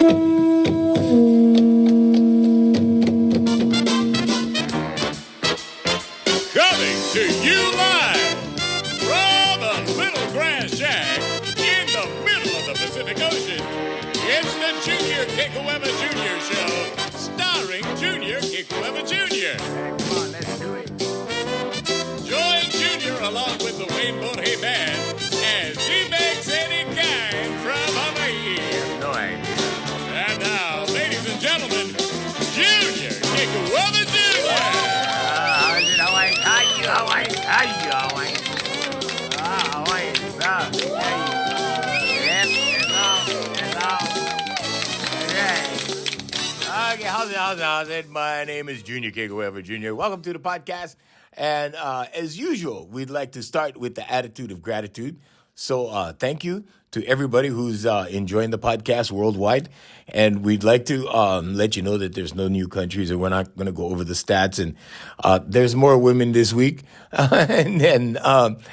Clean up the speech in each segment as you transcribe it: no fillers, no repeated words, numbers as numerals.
Coming to you live from a little grass shack in the middle of the Pacific Ocean. It's the Junior Kekuewa Jr. Show, starring Junior Kekuewa Jr. Come on, let's do it. Join Junior along with the Wayne Borje Band as he makes any kind from Hawaii. No idea. And now, ladies and gentlemen, Junior Kekuewa Jr. How's it, Hawaii? Hawaii. Hawaii. Yep, it's on. Okay, how's it? My name is Junior Kekuewa Jr. Welcome to the podcast. And as usual, we'd like to start with the attitude of gratitude. So thank you to everybody who's enjoying the podcast worldwide. And we'd like to let you know that there's no new countries and we're not going to go over the stats. And there's more women this week. and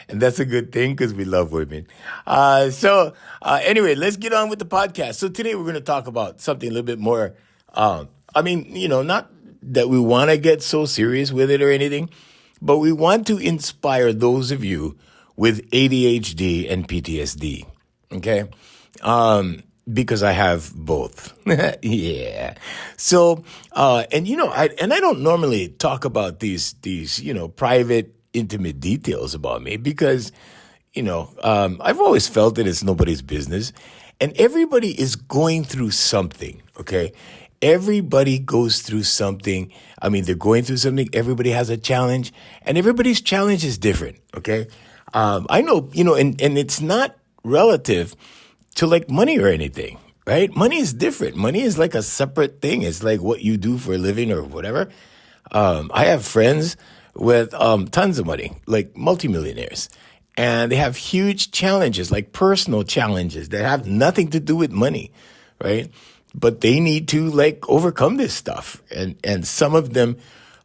that's a good thing because we love women. Anyway, let's get on with the podcast. So today we're going to talk about something a little bit more, not that we want to get so serious with it or anything, but we want to inspire those of you with ADHD and PTSD, okay? Because I have both. Yeah. So, I don't normally talk about these private, intimate details about me because, I've always felt that it's nobody's business. And everybody is going through something, okay? Everybody goes through something. I mean, they're going through something. Everybody has a challenge, and everybody's challenge is different, okay? I know, and it's not relative to like money or anything, right? Money is different. Money is like a separate thing. It's like what you do for a living or whatever. I have friends with tons of money, like multimillionaires, and they have huge challenges, like personal challenges that have nothing to do with money, right? But they need to like overcome this stuff. And some of them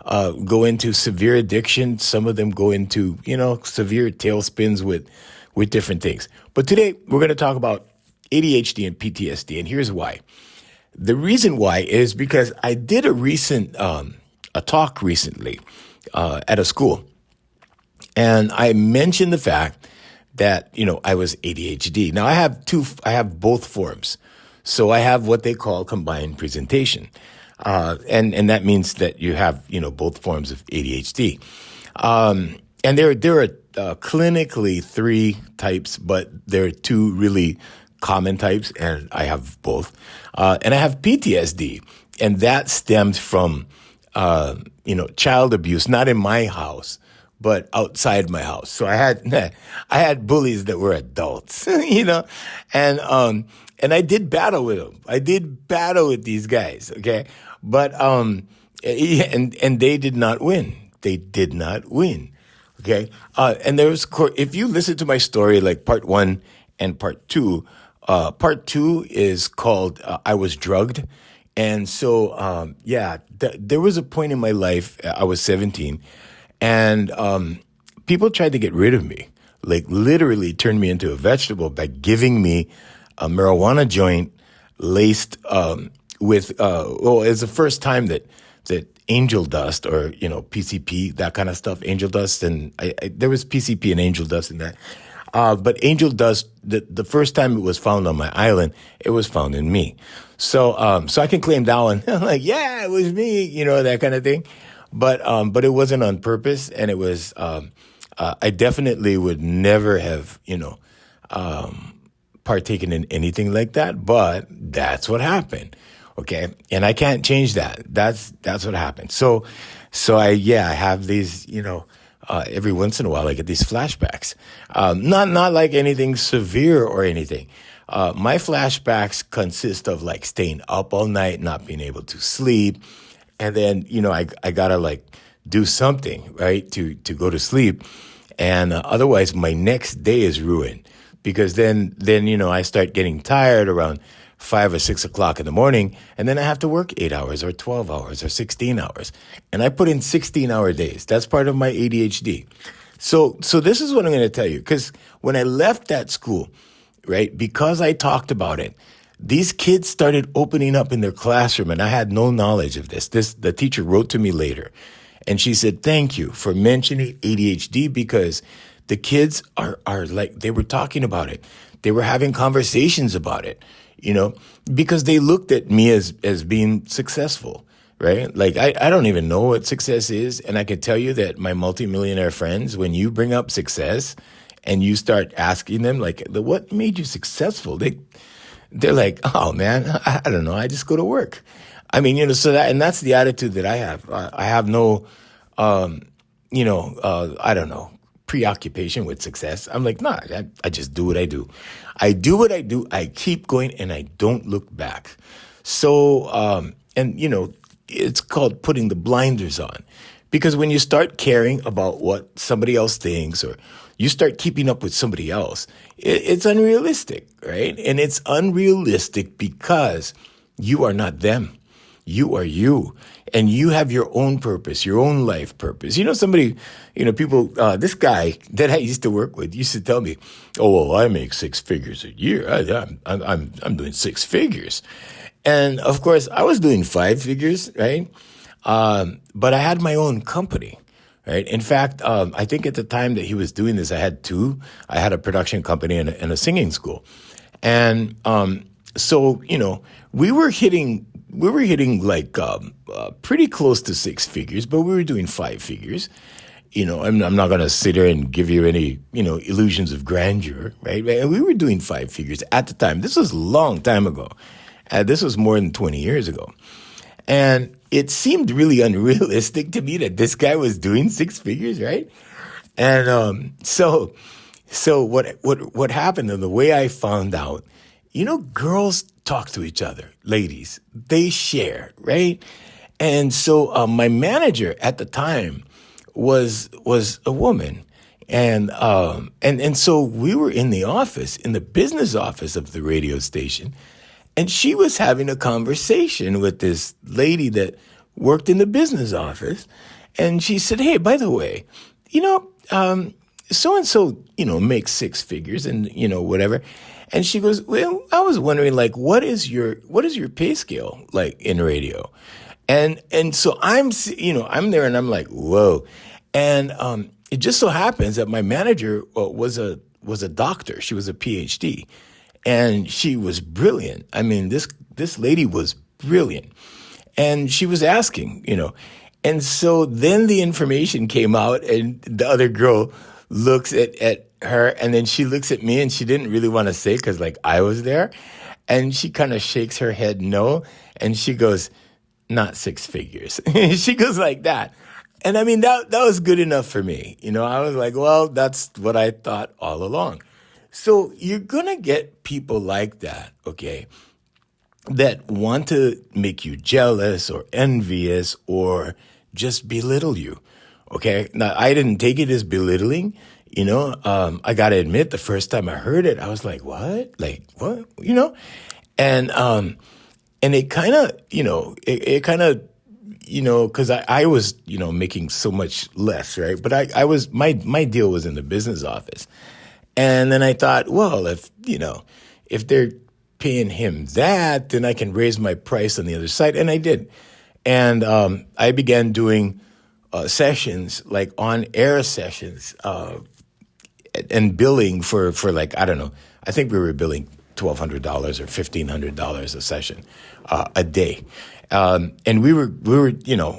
go into severe addiction. Some of them go into, severe tailspins with different things. But today we're going to talk about ADHD and PTSD. And here's why. The reason why is because I did a talk recently at a school. And I mentioned the fact that, I was ADHD. Now I have both forms. So I have what they call combined presentation. And that means that you have, both forms of ADHD. And there are clinically 3 types, but there are 2 really common types, and I have both. And I have PTSD, and that stems from, child abuse, not in my house, but outside my house. So I had bullies that were adults, and I did battle with them. I did battle with these guys, okay? But, and they did not win. They did not win, okay? And there was, if you listen to my story, like part 1 and part 2 is called, I Was Drugged. And so, there was a point in my life, I was 17, and people tried to get rid of me, like literally turned me into a vegetable by giving me a marijuana joint laced with it's the first time that angel dust or PCP, that kind of stuff, angel dust, and there was PCP and angel dust in that. But angel dust, the first time it was found on my island, it was found in me. So I can claim that one. Like, yeah, it was me, that kind of thing. But it wasn't on purpose, and it was. I definitely would never have, partaken in anything like that. But that's what happened. Okay, and I can't change that. That's what happened. So I have these, every once in a while I get these flashbacks. Not like anything severe or anything. My flashbacks consist of like staying up all night, not being able to sleep, and then I gotta like do something, right, to go to sleep, and otherwise my next day is ruined because then I start getting tired around 5 or 6 o'clock in the morning, and then I have to work 8 hours or 12 hours or 16 hours. And I put in 16-hour days. That's part of my ADHD. So this is what I'm going to tell you, because when I left that school, right, because I talked about it, these kids started opening up in their classroom, and I had no knowledge of this. The teacher wrote to me later, and she said, "Thank you for mentioning ADHD because the kids are like, they were talking about it. They were having conversations about it, because they looked at me as being successful." Right? Like, I don't even know what success is. And I can tell you that my multimillionaire friends, when you bring up success and you start asking them, like, what made you successful? They're like, oh, man, I don't know. I just go to work. I mean, and that's the attitude that I have. I have no, I don't know, preoccupation with success. I'm like, nah, I just do what I do. I do what I do. I keep going and I don't look back. So, it's called putting the blinders on, because when you start caring about what somebody else thinks, or you start keeping up with somebody else, it's unrealistic, right? And it's unrealistic because you are not them. You are you, and you have your own purpose, your own life purpose. People, this guy that I used to work with used to tell me, "Oh, well, I make six figures a year. I'm doing six figures." And of course, I was doing five figures, right? But I had my own company, right? In fact, I think at the time that he was doing this, I had two. I had a production company and a singing school. And so, we were hitting like pretty close to six figures, but we were doing five figures. I'm not going to sit here and give you any, illusions of grandeur, right? We were doing five figures at the time. This was a long time ago. This was more than 20 years ago. And it seemed really unrealistic to me that this guy was doing six figures, right? And so what happened, and the way I found out, girls talk to each other, ladies, they share, right? And so my manager at the time was a woman. And so we were in the office, in the business office of the radio station, and she was having a conversation with this lady that worked in the business office. And she said, "Hey, by the way, so-and-so, makes six figures and, whatever." And she goes, "Well, I was wondering, like, what is your pay scale like in radio?" And so I'm there and I'm like, whoa. And it just so happens that my manager was a doctor. She was a PhD. And she was brilliant. I mean, this lady was brilliant. And she was asking, And so then the information came out, and the other girl looks at her, and then she looks at me, and she didn't really want to say, because, like, I was there. And she kind of shakes her head no, and she goes, "Not six figures." She goes like that. And I mean, that was good enough for me. I was like, well, that's what I thought all along. So you're going to get people like that, okay, that want to make you jealous or envious or just belittle you, okay? Now, I didn't take it as belittling, I got to admit, the first time I heard it, I was like, what? Like, what? And it kind of, it kind of, because I was, making so much less, right? But I was, my deal was in the business office. And then I thought, well, if they're paying him that, then I can raise my price on the other side. And I did. And I began doing sessions, like on-air sessions, and billing for like, I don't know, I think we were billing $1,200 or $1,500 a session a day. And we were,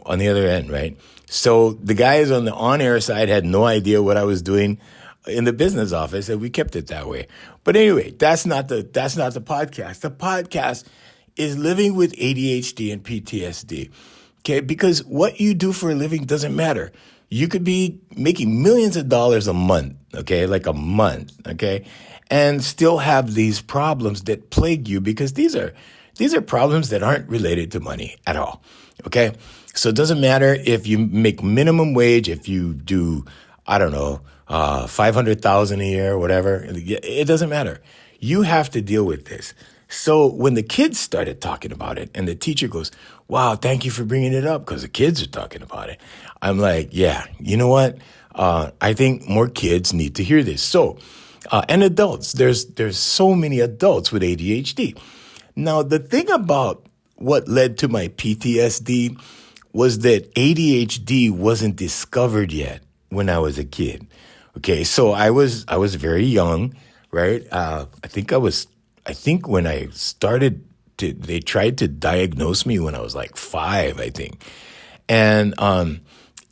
on the other end, right? So the guys on the on-air side had no idea what I was doing in the business office, and we kept it that way. But anyway, that's not the podcast. The podcast is living with ADHD and PTSD. Okay, because what you do for a living doesn't matter. You could be making millions of dollars a month, okay, like a month, okay, and still have these problems that plague you, because these are problems that aren't related to money at all. Okay, so it doesn't matter if you make minimum wage, if you do, I don't know, $500,000 a year, whatever. It doesn't matter. You have to deal with this. So when the kids started talking about it, and the teacher goes, "Wow, thank you for bringing it up, because the kids are talking about it," I'm like, yeah, you know what? I think more kids need to hear this. So, and adults, there's so many adults with ADHD. Now, the thing about what led to my PTSD was that ADHD wasn't discovered yet when I was a kid. Okay, so I was very young, right? I think when I started they tried to diagnose me when I was like 5, I think. And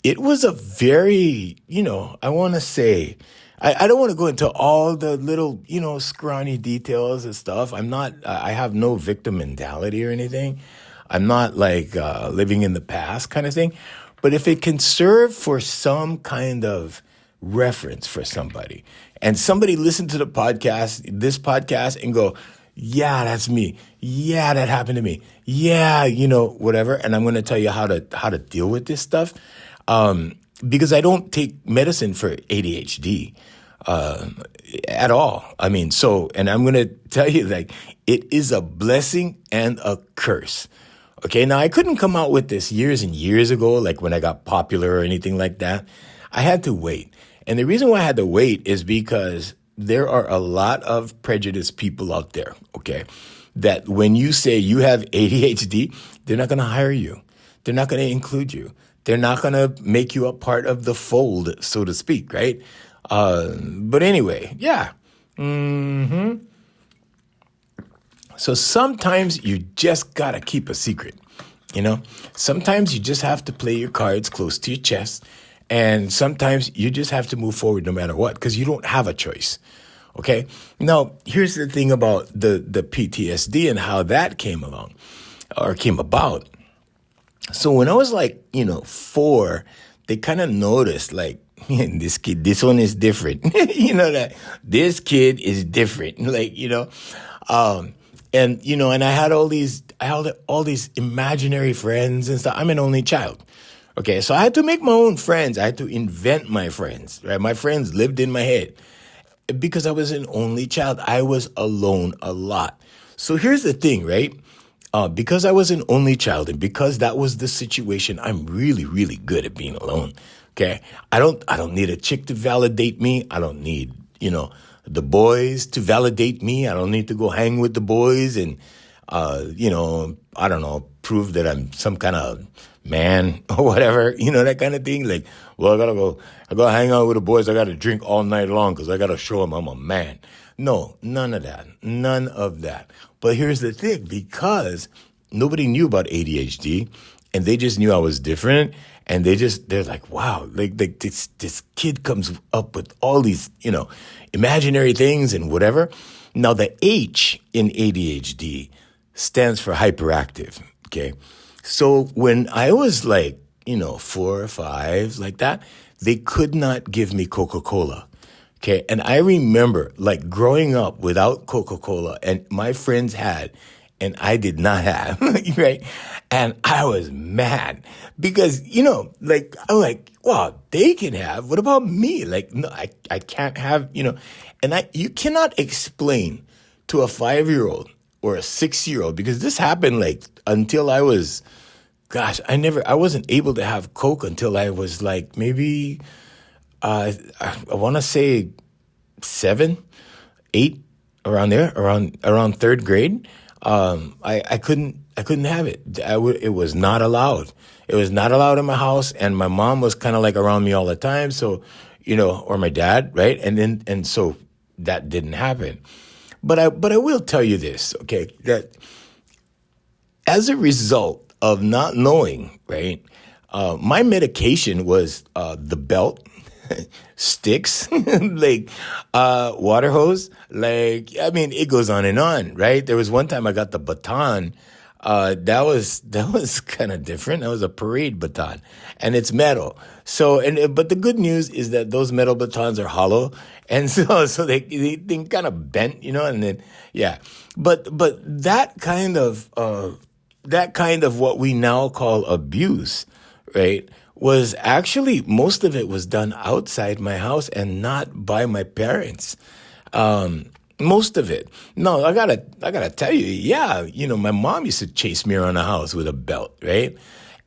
it was a very, I want to say, I don't want to go into all the little, scrawny details and stuff. I have no victim mentality or anything. I'm not like living in the past kind of thing. But if it can serve for some kind of reference for somebody, and somebody listened to this podcast, and go, yeah, that's me. Yeah, that happened to me. Yeah, whatever. And I'm going to tell you how to deal with this stuff. Because I don't take medicine for ADHD at all. I mean, and I'm going to tell you, like, it is a blessing and a curse. Okay, now I couldn't come out with this years and years ago, like when I got popular or anything like that. I had to wait. And the reason why I had to wait is because there are a lot of prejudiced people out there, okay, that when you say you have ADHD, they're not going to hire you. They're not going to include you. They're not going to make you a part of the fold, so to speak, right? But anyway, yeah. So sometimes you just got to keep a secret, Sometimes you just have to play your cards close to your chest. And sometimes you just have to move forward no matter what, because you don't have a choice. Okay? Now, here's the thing about the PTSD and how that came along or came about. So when I was like, 4, they kind of noticed, like, this one is different. That this kid is different. Like, and I had all these imaginary friends and stuff. I'm an only child. Okay, so I had to make my own friends. I had to invent my friends, right? My friends lived in my head. Because I was an only child, I was alone a lot. So here's the thing, right? Because I was an only child and because that was the situation, I'm really, really good at being alone. Okay, I don't need a chick to validate me. I don't need, the boys to validate me. I don't need to go hang with the boys and, I don't know, prove that I'm some kind of man or whatever, that kind of thing. Like, well, I gotta hang out with the boys. I gotta drink all night long because I gotta show them I'm a man. No, none of that. But here's the thing, because nobody knew about ADHD and they just knew I was different. And they're like, wow, like this kid comes up with all these, imaginary things and whatever. Now the H in ADHD stands for hyperactive. Okay. So when I was like, 4 or 5, like that, they could not give me Coca-Cola. Okay. And I remember like growing up without Coca-Cola and my friends had, and I did not have, right? And I was mad because, like, I'm like, wow, they can have, what about me? Like, no, I can't have, and you cannot explain to a 5-year-old or a 6-year-old, because this happened like until I was, I wasn't able to have Coke until I was like maybe, I want to say 7, 8, around there, around third grade. I couldn't have it. It was not allowed. It was not allowed in my house. And my mom was kind of like around me all the time. So, or my dad, right? And so that didn't happen. But I will tell you this, okay, that as a result of not knowing, right, my medication was, the belt, sticks, like, water hose, like, I mean, it goes on and on, right? There was one time I got the baton. That was kind of different. That was a parade baton and it's metal. So, but the good news is that those metal batons are hollow. And so they kind of bent, and then, yeah. But that kind of what we now call abuse, right, was actually, most of it was done outside my house and not by my parents. Most of it. No, I gotta tell you, yeah, my mom used to chase me around the house with a belt, right?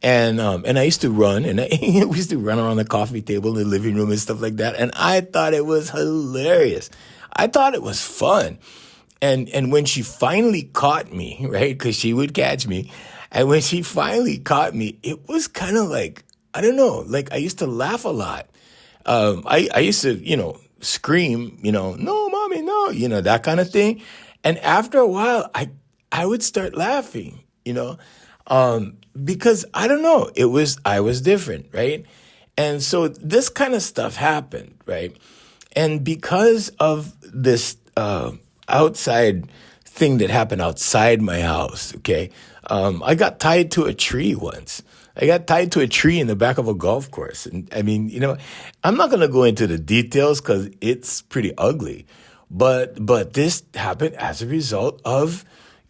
And I used to run, and we used to run around the coffee table in the living room and stuff like that. And I thought it was hilarious. I thought it was fun. And when she finally caught me, right? Because she would catch me. And when she finally caught me, it was kind of like, I don't know, like I used to laugh a lot. I used to, scream, no, mommy, no, that kind of thing. And after a while, I would start laughing, because I don't know, I was different, right? And so this kind of stuff happened, right? And because of this outside thing that happened outside my house, okay, I got tied to a tree once. I got tied to a tree in the back of a golf course. And I mean, I'm not going to go into the details because it's pretty ugly. But this happened as a result of,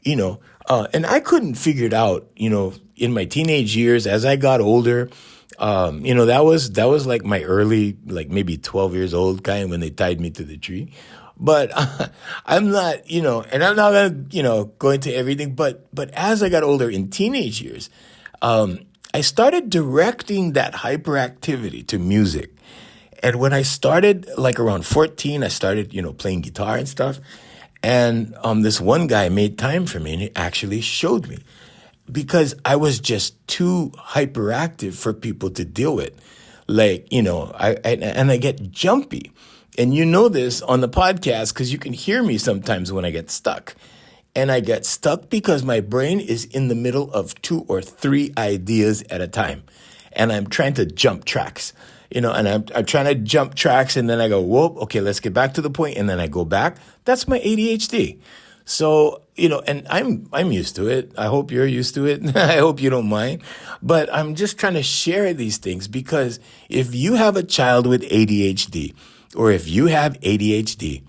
and I couldn't figure it out, in my teenage years as I got older. That was like my early, like maybe 12 years old kind when they tied me to the tree. But I'm not, and I'm not going to, go into everything. But as I got older in teenage years, I started directing that hyperactivity to music. And when I started, like around 14, I started, playing guitar and stuff. And this one guy made time for me and he actually showed me because I was just too hyperactive for people to deal with. Like, I get jumpy. And you know this on the podcast because you can hear me sometimes when I get stuck. And I get stuck because my brain is in the middle of 2 or 3 ideas at a time. And I'm trying to jump tracks, and I'm trying to jump tracks and then I go, whoa, okay, let's get back to the point. And then I go back. That's my ADHD. So, and I'm used to it. I hope you're used to it. I hope you don't mind. But I'm just trying to share these things because if you have a child with ADHD or if you have ADHD,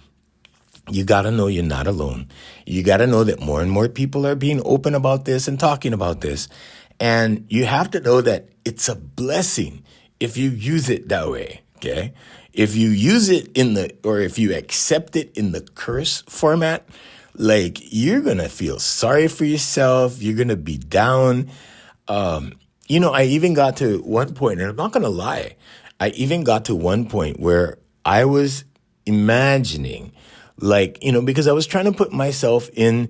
you got to know you're not alone. You got to know that more and more people are being open about this and talking about this. And you have to know that it's a blessing if you use it that way, okay? If you use it or if you accept it in the curse format, like you're going to feel sorry for yourself. You're going to be down. I even got to one point, and I'm not going to lie, I even got to one point where I was imagining because I was trying to put myself in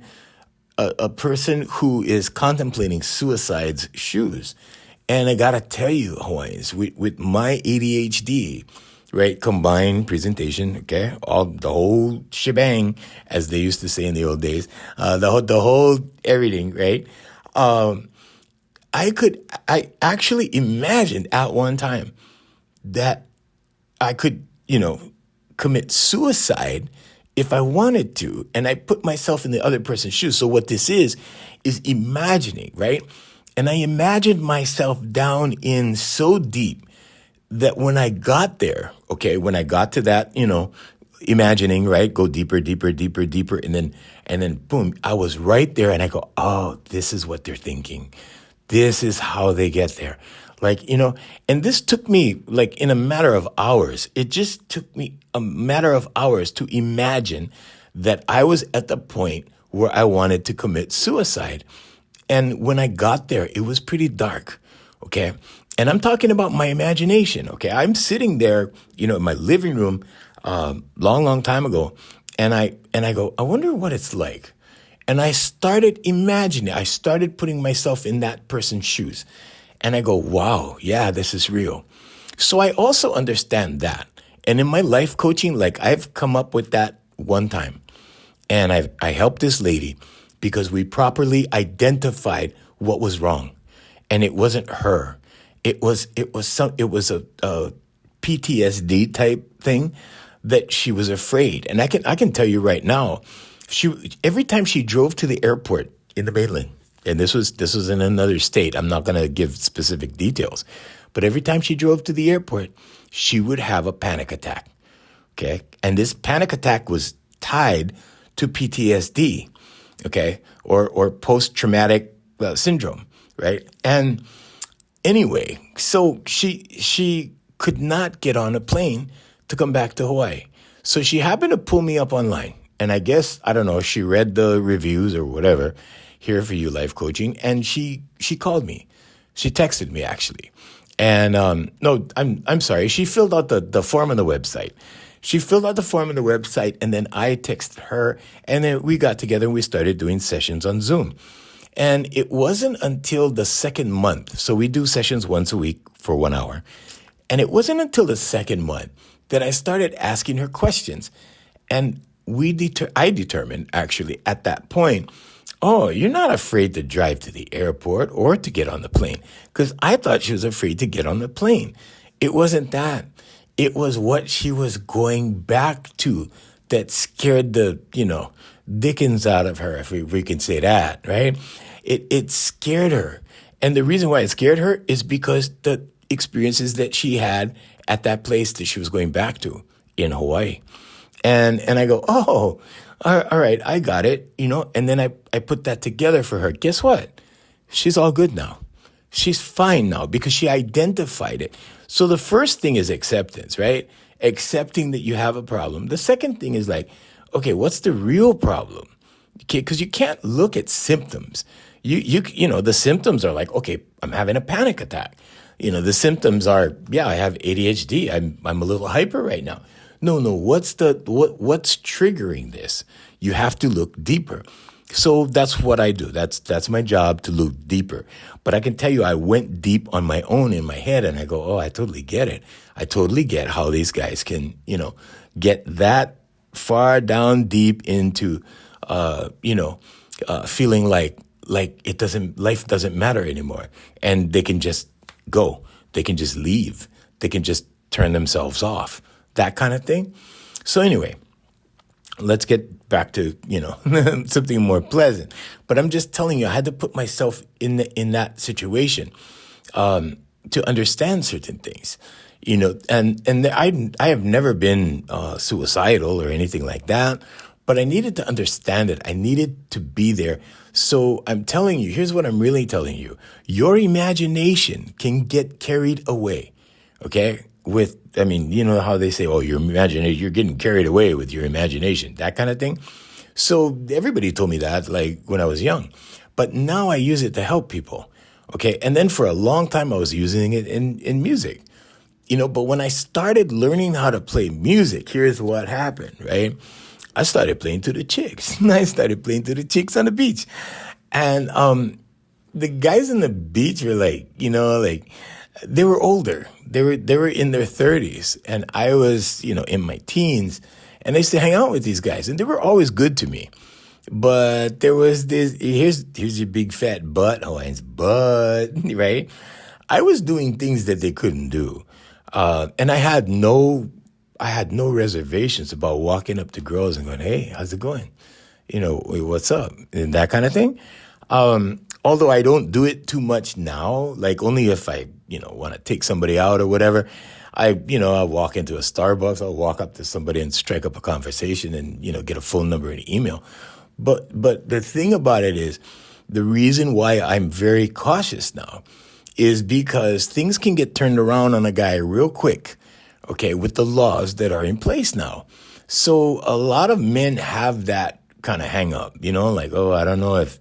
a person who is contemplating suicide's shoes. And I got to tell you, Hawaiians, with my ADHD, right, combined presentation, okay, the whole shebang, as they used to say in the old days, the whole everything, right? I actually imagined at one time that I could, commit suicide if I wanted to, and I put myself in the other person's shoes. So what this is imagining, right? And I imagined myself down in so deep that when I got there, okay, when I got to that, imagining, right, go deeper, deeper, deeper, deeper, and then boom, I was right there, and I go, oh, this is what they're thinking. This is how they get there. And this took me in a matter of hours. It just took me a matter of hours to imagine that I was at the point where I wanted to commit suicide. And when I got there, it was pretty dark. Okay. And I'm talking about my imagination. Okay. I'm sitting there, in my living room, long time ago. And I go, I wonder what it's like. And I started imagining, I started putting myself in that person's shoes. And I go, wow, yeah, this is real. So I also understand that. And in my life coaching, I've come up with that one time. And I helped this lady because we properly identified what was wrong. And it wasn't her. It was a PTSD type thing that she was afraid. And I can tell you right now, every time she drove to the airport in the mainland, and this was in another state. I'm not going to give specific details. But every time she drove to the airport, she would have a panic attack. Okay? And this panic attack was tied to PTSD, okay? Or post-traumatic syndrome, right? And anyway, so she could not get on a plane to come back to Hawaii. So she happened to pull me up online. And I guess, I don't know, she read the reviews or whatever, Here for You Life Coaching, and she called me. She texted me, actually. And no, I'm sorry. She filled out the form on the website. She filled out the form on the website, and then I texted her, and then we got together and we started doing sessions on Zoom. And it wasn't until the second month, so we do sessions once a week for 1 hour. And it wasn't until the second month that I started asking her questions. And I determined actually at that point, oh, you're not afraid to drive to the airport or to get on the plane. Because I thought she was afraid to get on the plane. It wasn't that. It was what she was going back to that scared the, dickens out of her, if we can say that, right? It scared her. And the reason why it scared her is because the experiences that she had at that place that she was going back to in Hawaii. And I go, oh, all right, I got it, and then I put that together for her. Guess what? She's all good now. She's fine now because she identified it. So the first thing is acceptance, right? Accepting that you have a problem. The second thing is like, okay, what's the real problem? Okay, because you can't look at symptoms. The symptoms are like, okay, I'm having a panic attack. The symptoms are, yeah, I have ADHD. I'm a little hyper right now. No, what's triggering this? You have to look deeper. So that's what I do. That's my job, to look deeper. But I can tell you, I went deep on my own in my head, and I go, oh, I totally get it. I totally get how these guys can, get that far down deep into, feeling like life doesn't matter anymore, and they can just go. They can just leave. They can just turn themselves off. That kind of thing. So anyway, let's get back to, something more pleasant. But I'm just telling you, I had to put myself in that situation to understand certain things, and I have never been suicidal or anything like that, but I needed to understand it. I needed to be there. So I'm telling you, here's what I'm really telling you. Your imagination can get carried away, okay? How they say, oh, you're getting carried away with your imagination, that kind of thing. So everybody told me that, like, when I was young. But now I use it to help people, okay? And then for a long time, I was using it in music, But when I started learning how to play music, here's what happened, right? I started playing to the chicks. I started playing to the chicks on the beach. And the guys on the beach were like, they were older. They were in their 30s, and I was, in my teens, and I used to hang out with these guys, and they were always good to me. But there was this, here's your big fat butt, Hawaiian's butt, right? I was doing things that they couldn't do. And I had no reservations about walking up to girls and going, hey, how's it going? What's up? And that kind of thing. Although I don't do it too much now, like only if I, want to take somebody out or whatever. I'll walk into a Starbucks, I'll walk up to somebody and strike up a conversation and, get a phone number and email. But the thing about it is, the reason why I'm very cautious now is because things can get turned around on a guy real quick, okay, with the laws that are in place now. So a lot of men have that kind of hang up, like, oh, I don't know if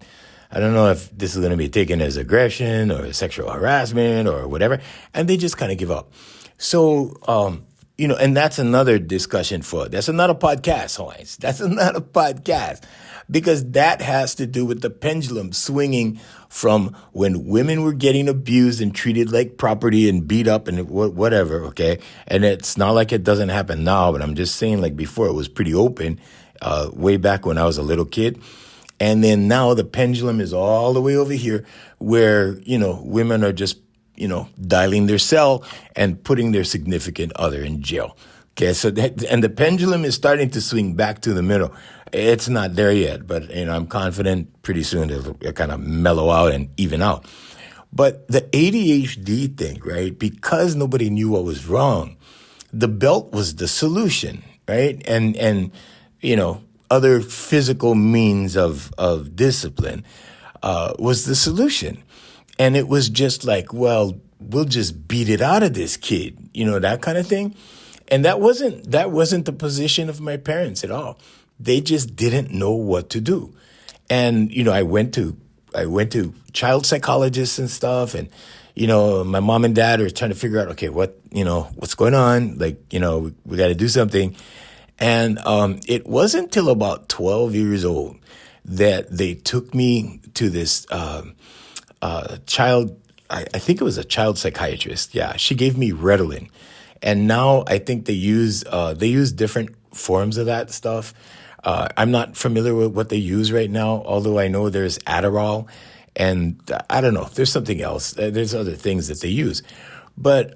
this is going to be taken as aggression or sexual harassment or whatever. And they just kind of give up. So, and that's another discussion that's another podcast, Hawaiians. That's another podcast, because that has to do with the pendulum swinging from when women were getting abused and treated like property and beat up and whatever, okay? And it's not like it doesn't happen now, but I'm just saying, like, before it was pretty open, way back when I was a little kid. And then now the pendulum is all the way over here where, women are just, dialing their cell and putting their significant other in jail. Okay, so and the pendulum is starting to swing back to the middle. It's not there yet, but, I'm confident pretty soon it'll kind of mellow out and even out. But the ADHD thing, right, because nobody knew what was wrong, the belt was the solution, right? And other physical means of discipline was the solution. And it was just like, well, we'll just beat it out of this kid, that kind of thing. And that wasn't the position of my parents at all. They just didn't know what to do. And, I went to child psychologists and stuff. And, my mom and dad are trying to figure out, okay, what's going on? Like, we got to do something. And it wasn't till about 12 years old that they took me to this child, I think it was a child psychiatrist. Yeah, she gave me Ritalin. And now I think they use different forms of that stuff. I'm not familiar with what they use right now, although I know there's Adderall. And I don't know, there's something else. There's other things that they use. But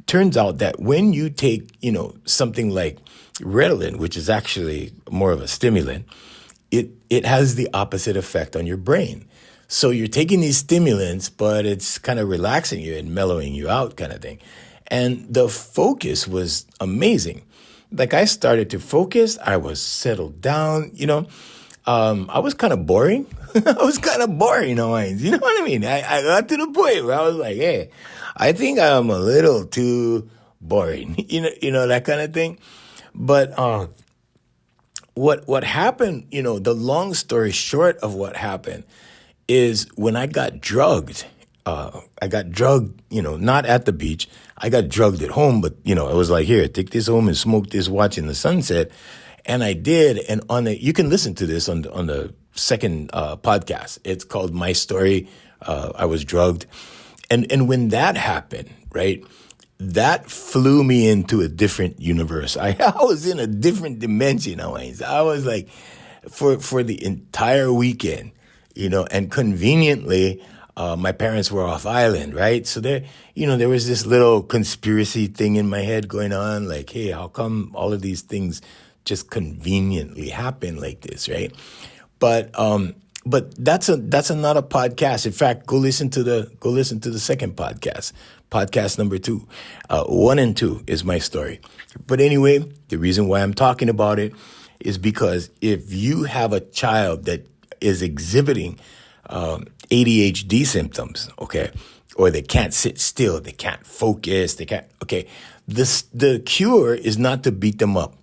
turns out that when you take, something like Ritalin, which is actually more of a stimulant, it has the opposite effect on your brain. So you're taking these stimulants, but it's kind of relaxing you and mellowing you out kind of thing. And the focus was amazing. Like I started to focus, I was settled down, I was kind of boring. I was kind of boring, Hawaiians. You know what I mean? I got to the point where I was like, hey, I think I'm a little too boring, that kind of thing. But what happened, the long story short of what happened is when I got drugged, not at the beach. I got drugged at home, but, it was like, here, take this home and smoke this watching the sunset. And I did. And you can listen to this on the second podcast. It's called My Story. I was drugged. And when that happened, right, that flew me into a different universe. I was in a different dimension. I was like, for the entire weekend, and conveniently, my parents were off island, right? So there was this little conspiracy thing in my head going on, like, hey, how come all of these things just conveniently happen like this, right? But that's another podcast. In fact, go listen to the second podcast number 2. 1 and 2 is my story. But anyway, the reason why I'm talking about it is because if you have a child that is exhibiting ADHD symptoms, okay, or they can't sit still, they can't focus, the cure is not to beat them up.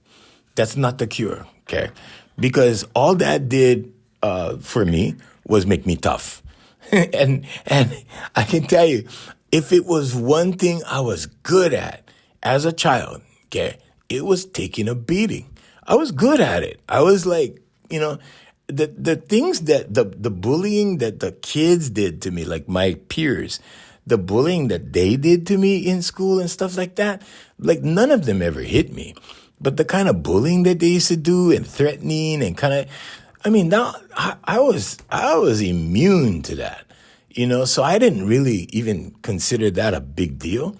That's not the cure, okay? Because all that did for me was make me tough. and I can tell you, if it was one thing I was good at as a child, okay, it was taking a beating. I was good at it. I was like, the things that the bullying that the kids did to me, like my peers, the bullying that they did to me in school and stuff like that, like none of them ever hit me. But the kind of bullying that they used to do and threatening and now I was immune to that, so I didn't really even consider that a big deal,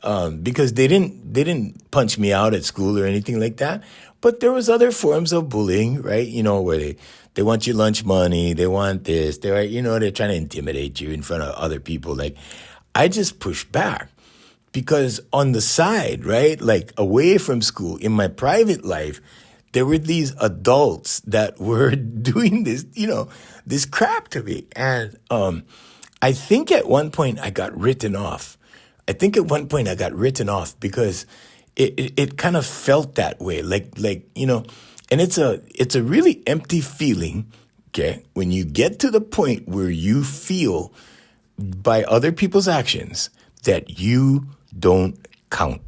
because they didn't punch me out at school or anything like that. But there was other forms of bullying, right? Where they want your lunch money, they want this, they're trying to intimidate you in front of other people. Like, I just pushed back. Because on the side, right, like away from school, in my private life, there were these adults that were doing this, this crap to me. And I think at one point I got written off. Because it kind of felt that way. Like, and it's a really empty feeling, okay, when you get to the point where you feel by other people's actions that you don't count,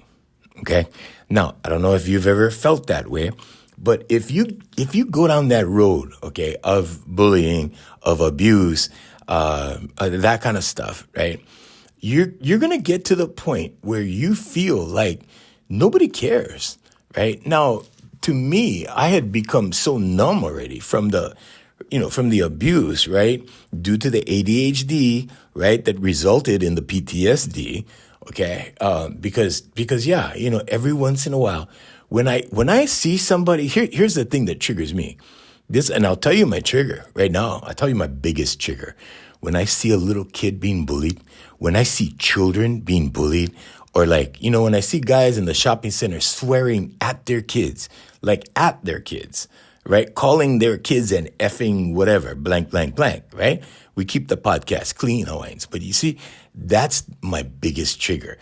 okay? Now, I don't know if you've ever felt that way, but if you go down that road, okay, of bullying, of abuse, that kind of stuff, right? You're gonna get to the point where you feel like nobody cares, right? Now, to me, I had become so numb already from the abuse, right? Due to the ADHD, right? That resulted in the PTSD. Okay. Because yeah, every once in a while, when I see somebody, here's the thing that triggers me. And I'll tell you my trigger right now. I'll tell you my biggest trigger. When I see a little kid being bullied, when I see children being bullied, or when I see guys in the shopping center swearing at their kids, right? Calling their kids an effing whatever, blank, blank, blank, right? We keep the podcast clean, Hawaiians. But you see, That's my biggest trigger.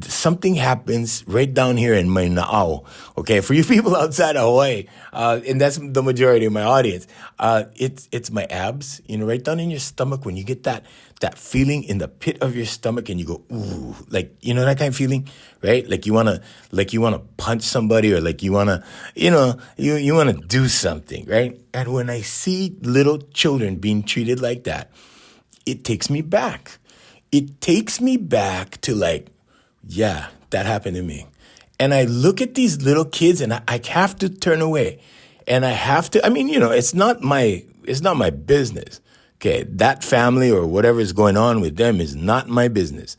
Something happens right down here in my nao. Okay, for you people outside of Hawaii, and that's the majority of my audience. It's my abs. Right down in your stomach when you get that feeling in the pit of your stomach, and you go ooh, like that kind of feeling, right? Like you wanna punch somebody, or like you wanna you wanna do something, right? And when I see little children being treated like that, it takes me back. It takes me back to like, yeah, that happened to me. And I look at these little kids and I have to turn away. And I have to, it's not my business. Okay. That family or whatever is going on with them is not my business.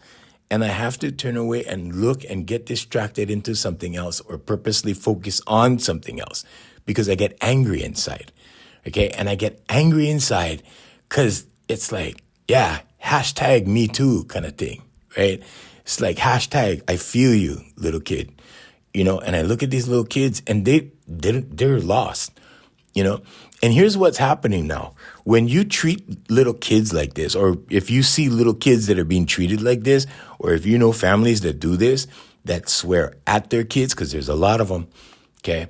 And I have to turn away and look and get distracted into something else, or purposely focus on something else, because I get angry inside. Okay. And I get angry inside because it's like, yeah, hashtag me too kind of thing, right? It's like hashtag I feel you, little kid, and I look at these little kids and they're lost, and here's what's happening now. When you treat little kids like this, or if you see little kids that are being treated like this, or if you know families that do this, that swear at their kids, because there's a lot of them, okay?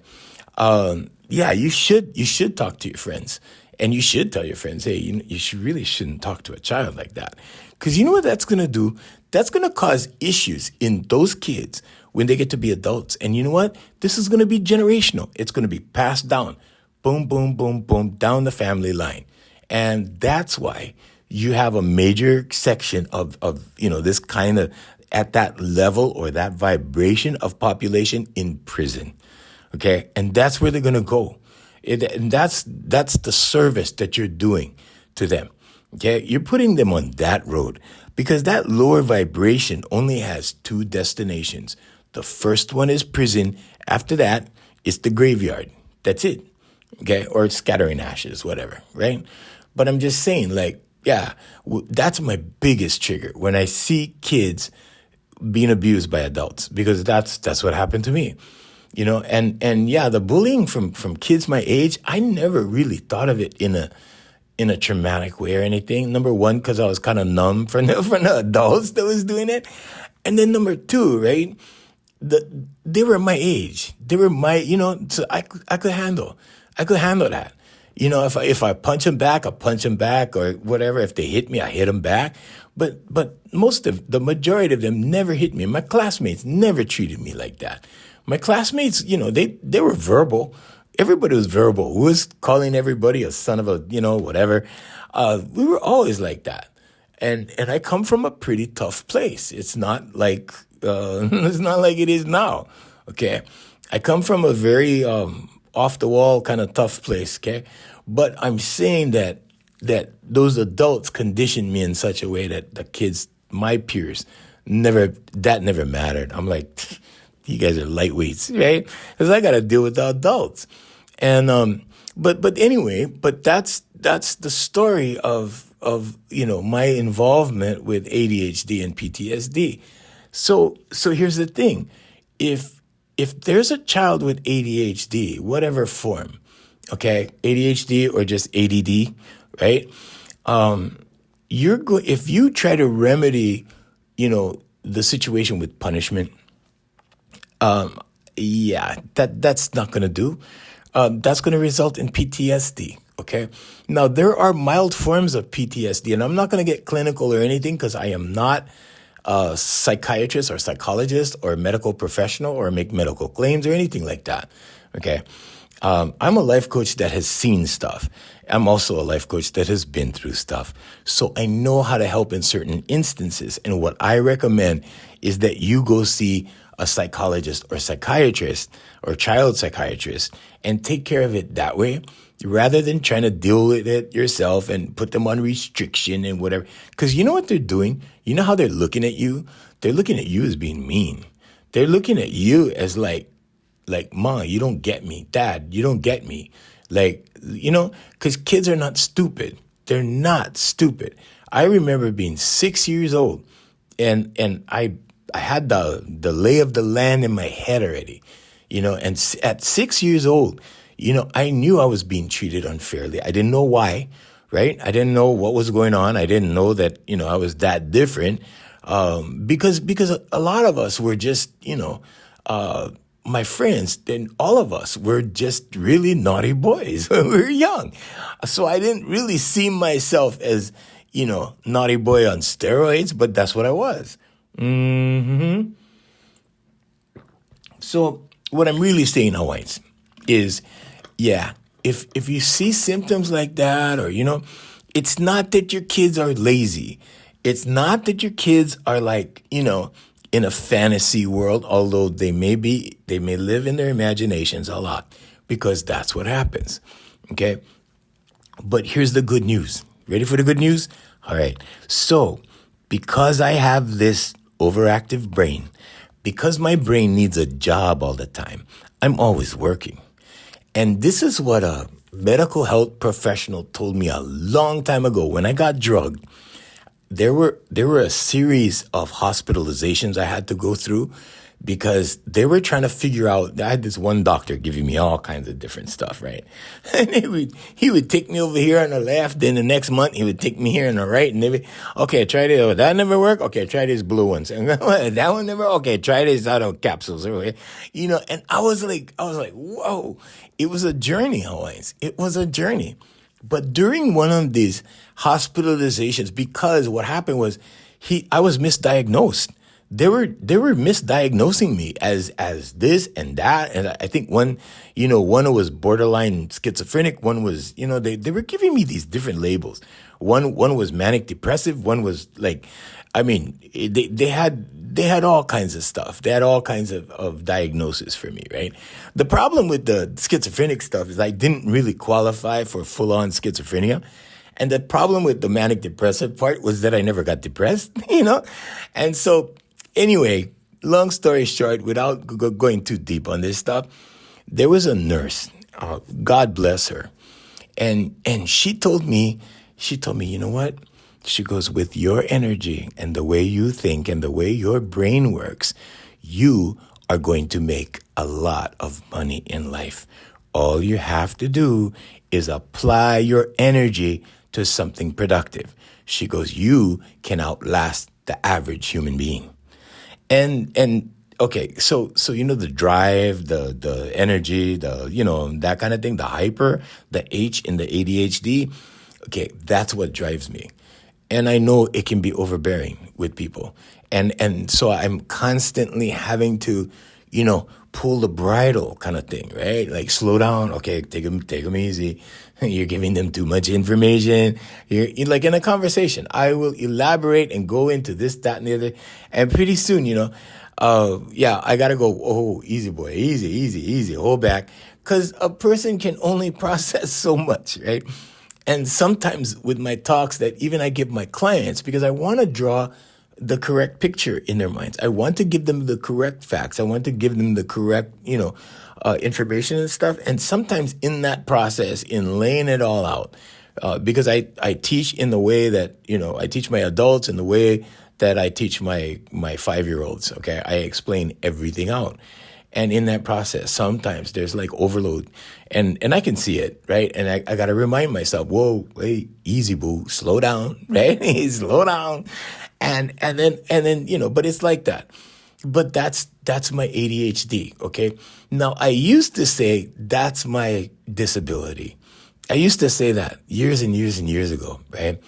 Yeah, you should talk to your friends. And you should tell your friends, hey, really shouldn't talk to a child like that. Because you know what that's going to do? That's going to cause issues in those kids when they get to be adults. And you know what? This is going to be generational. It's going to be passed down. Boom, boom, boom, boom, down the family line. And that's why you have a major section of this kind of, at that level or that vibration of population in prison. Okay? And that's where they're going to go. And that's the service that you're doing to them. Okay, you're putting them on that road, because that lower vibration only has two destinations. The first one is prison. After that, it's the graveyard. That's it. Okay, or scattering ashes, whatever. Right? But I'm just saying, like, yeah, that's my biggest trigger when I see kids being abused by adults, because that's what happened to me. And yeah, the bullying from kids my age, I never really thought of it in a traumatic way or anything. Number one, because I was kind of numb from the adults that was doing it. And then number two, right, they were my age. They were my, so I could handle that. If I punch them back, I punch them back, or whatever. If they hit me, I hit them back. But the majority of them never hit me. My classmates never treated me like that. My classmates, they were verbal. Everybody was verbal. Who was calling everybody a son of a, whatever. We were always like that. And I come from a pretty tough place. It's not like it is now. Okay. I come from a very off the wall kind of tough place. Okay. But I'm saying that those adults conditioned me in such a way that the kids, my peers, never mattered. I'm like, you guys are lightweights, right? Because I got to deal with the adults. And but anyway, that's the story of my involvement with ADHD and PTSD. So here's the thing. If there's a child with ADHD, whatever form, okay, ADHD or just ADD, right? If you try to remedy, the situation with punishment, that's not going to do. That's going to result in PTSD. Okay. Now, there are mild forms of PTSD, and I'm not going to get clinical or anything because I am not a psychiatrist or psychologist or medical professional or make medical claims or anything like that. Okay. I'm a life coach that has seen stuff. I'm also a life coach that has been through stuff. So I know how to help in certain instances. And what I recommend is that you go see a psychologist or psychiatrist or child psychiatrist and take care of it that way, rather than trying to deal with it yourself and put them on restriction and whatever. Because you know what they're doing? You know how they're looking at you? They're looking at you as being mean. They're looking at you as like, Ma, you don't get me. Dad, you don't get me. Because kids are not stupid. They're not stupid. I remember being 6 years old, and I had the lay of the land in my head already, and at 6 years old, I knew I was being treated unfairly. I didn't know why, right? I didn't know what was going on. I didn't know that, I was that different. Because a lot of us were just, my friends and all of us were just really naughty boys. We were young. So I didn't really see myself as, naughty boy on steroids, but that's what I was. hmm So what I'm really saying, Hawaiians, is, yeah, if you see symptoms like that, or it's not that your kids are lazy. It's not that your kids are like, in a fantasy world, although they may live in their imaginations a lot, because that's what happens. Okay? But here's the good news. Ready for the good news? All right. So, because I have this overactive brain, because my brain needs a job all the time, I'm always working. And this is what a medical health professional told me a long time ago when I got drugged. There were a series of hospitalizations I had to go through because they were trying to figure out. I had this one doctor giving me all kinds of different stuff, right? And he would take me over here on the left, then the next month he would take me here on the right, and okay, try this. Oh, that never worked. Okay, try these blue ones. And that one never. Okay, try these capsules. Okay, and I was like, whoa! It was a journey, Hawaiians. It was a journey. But during one of these hospitalizations, because what happened was I was misdiagnosed. They were misdiagnosing me as this and that. And I think one was borderline schizophrenic. One was, they were giving me these different labels. One was manic depressive. One was like, they had all kinds of stuff. They had all kinds of diagnosis for me, right? The problem with the schizophrenic stuff is I didn't really qualify for full-on schizophrenia. And the problem with the manic depressive part was that I never got depressed, And so anyway, long story short, without going too deep on this stuff, there was a nurse, God bless her. And she told me, you know what? She goes, with your energy and the way you think and the way your brain works, you are going to make a lot of money in life. All you have to do is apply your energy to something productive. She goes, you can outlast the average human being. And okay, so the drive, the energy, that kind of thing, the hyper, the H in the ADHD, okay, that's what drives me. And I know it can be overbearing with people. And so I'm constantly having to, pull the bridle kind of thing, right? Like slow down. Okay, take them easy. You're giving them too much information. You're like in a conversation. I will elaborate and go into this, that, and the other. And pretty soon, I got to go, oh, easy, boy, easy, hold back. Because a person can only process so much, right? And sometimes with my talks that even I give my clients, because I want to draw the correct picture in their minds. I want to give them the correct facts. I want to give them the correct, information and stuff. And sometimes in that process, in laying it all out, because I teach in the way that, I teach my adults in the way that I teach my 5-year-olds, okay? I explain everything out. And in that process, sometimes there's like overload and I can see it, right? And I got to remind myself, whoa, wait, easy, boo, slow down, right? Slow down. And then, but it's like that. But that's my ADHD, okay? Now, I used to say that's my disability. I used to say that years and years and years ago, right?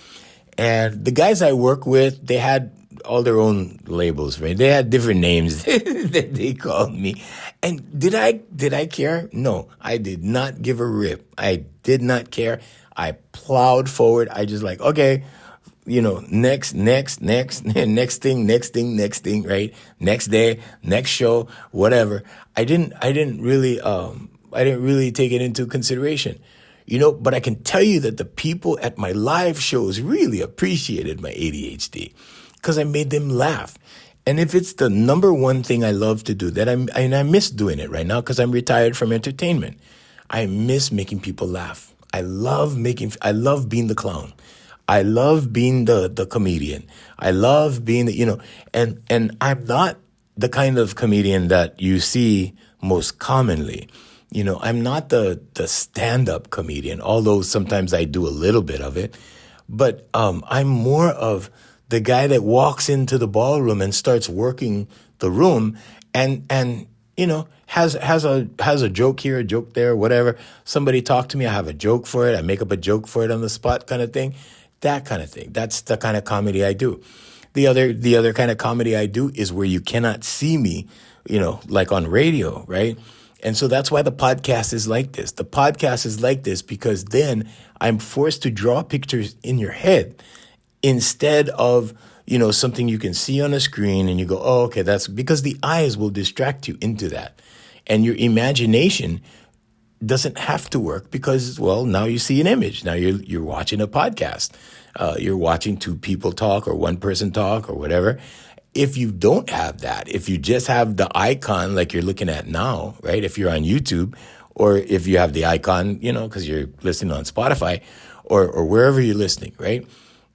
And the guys I work with, they had all their own labels, right? They had different names that they called me. And did I care? No, I did not give a rip. I did not care. I plowed forward. I just like, okay, next, next thing, right? Next day, next show, whatever. I didn't really take it into consideration. But I can tell you that the people at my live shows really appreciated my ADHD because I made them laugh. And if it's the number one thing I love to do, I miss doing it right now because I'm retired from entertainment. I miss making people laugh. I love being the clown. I love being the comedian. I love being and I'm not the kind of comedian that you see most commonly. I'm not the stand-up comedian, although sometimes I do a little bit of it. But I'm more of the guy that walks into the ballroom and starts working the room, and has a joke here, a joke there, whatever. Somebody talk to me, I have a joke for it. I make up a joke for it on the spot, kind of thing. That kind of thing. That's the kind of comedy I do. The other kind of comedy I do is where you cannot see me, like on radio, right? And so that's why the podcast is like this. The podcast is like this because then I'm forced to draw pictures in your head instead of, something you can see on a screen and you go, oh, okay, that's because the eyes will distract you into that. And your imagination doesn't have to work because, well, now you see an image. Now you're watching a podcast. You're watching two people talk or one person talk or whatever. If you don't have that, if you just have the icon like you're looking at now, right? If you're on YouTube or if you have the icon, because you're listening on Spotify or wherever you're listening, right?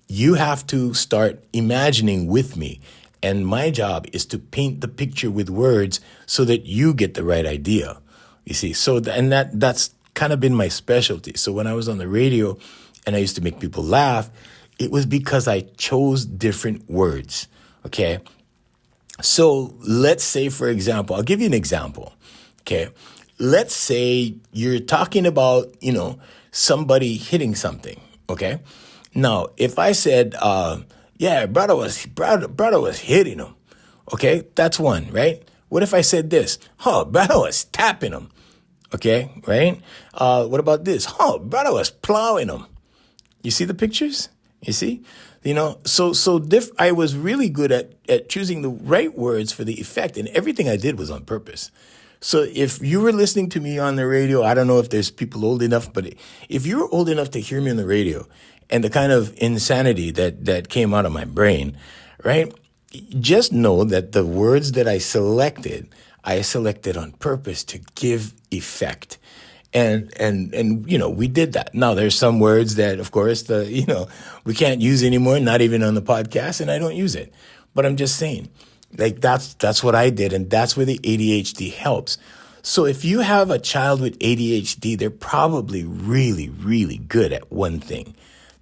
You have to start imagining with me. And my job is to paint the picture with words so that you get the right idea. You see, that's kind of been my specialty. So when I was on the radio and I used to make people laugh, it was because I chose different words. Okay. So let's say, for example, I'll give you an example. Okay. Let's say you're talking about, somebody hitting something. Okay. Now, if I said, yeah, brother was hitting him. Okay. That's one, right? What if I said this? Oh, brother was tapping him. Okay. Right. What about this? Oh, brother was plowing him. You see the pictures? You see? I was really good at choosing the right words for the effect, and everything I did was on purpose. So if you were listening to me on the radio, I don't know if there's people old enough, but if you were old enough to hear me on the radio and the kind of insanity that came out of my brain, right? Just know that the words that I selected on purpose to give effect. And we did that. Now there's some words that, of course, we can't use anymore, not even on the podcast, and I don't use it. But I'm just saying, like that's what I did, and that's where the ADHD helps. So if you have a child with ADHD, they're probably really, really good at one thing.